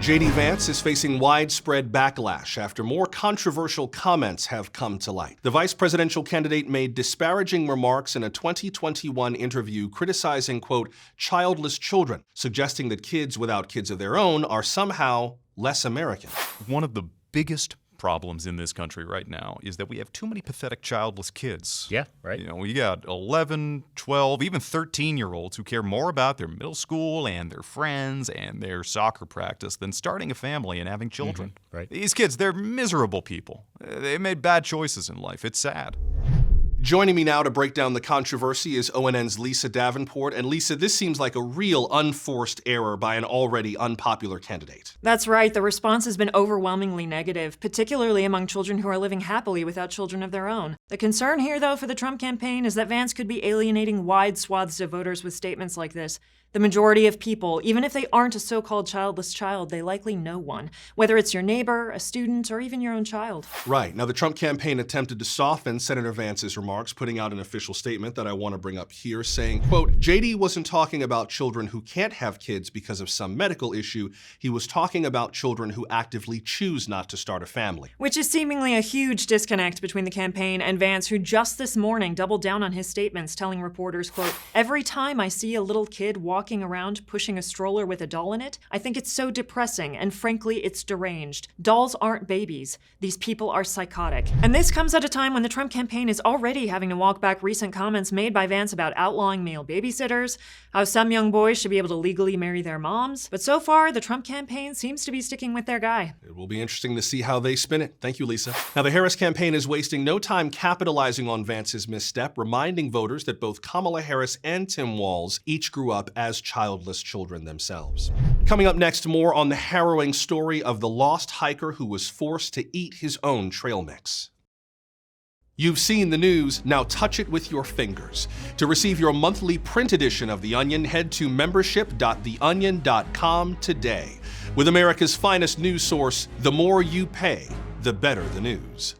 JD Vance is facing widespread backlash after more controversial comments have come to light. The vice presidential candidate made disparaging remarks in a 2021 interview criticizing, quote, childless children, suggesting that kids without kids of their own are somehow less American. One of the biggest problems in this country right now is that we have too many pathetic childless kids. Yeah, right. You know, we got 11, 12, even 13-year-olds who care more about their middle school and their friends and their soccer practice than starting a family and having children. Right. These kids, they're miserable people. They made bad choices in life. It's sad. Joining me now to break down the controversy is ONN's Lisa Davenport. And Lisa, this seems like a real unforced error by an already unpopular candidate. That's right. The response has been overwhelmingly negative, particularly among children who are living happily without children of their own. The concern here, though, for the Trump campaign is that Vance could be alienating wide swaths of voters with statements like this. The majority of people, even if they aren't a so-called childless child, they likely know one, whether it's your neighbor, a student, or even your own child. Right. Now, the Trump campaign attempted to soften Senator Vance's remarks, putting out an official statement that I want to bring up here, saying, quote, JD wasn't talking about children who can't have kids because of some medical issue. He was talking about children who actively choose not to start a family. Which is seemingly a huge disconnect between the campaign and Vance, who just this morning doubled down on his statements, telling reporters, quote, every time I see a little kid walking around pushing a stroller with a doll in it, I think it's so depressing, and frankly, it's deranged. Dolls aren't babies. These people are psychotic. And this comes at a time when the Trump campaign is already having to walk back recent comments made by Vance about outlawing male babysitters, how some young boys should be able to legally marry their moms. But so far, the Trump campaign seems to be sticking with their guy. It will be interesting to see how they spin it. Thank you, Lisa. Now, the Harris campaign is wasting no time capitalizing on Vance's misstep, reminding voters that both Kamala Harris and Tim Walz each grew up as childless children themselves. Coming up next, more on the harrowing story of the lost hiker who was forced to eat his own trail mix. You've seen the news, now touch it with your fingers. To receive your monthly print edition of The Onion, head to membership.theonion.com today. With America's finest news source, the more you pay, the better the news.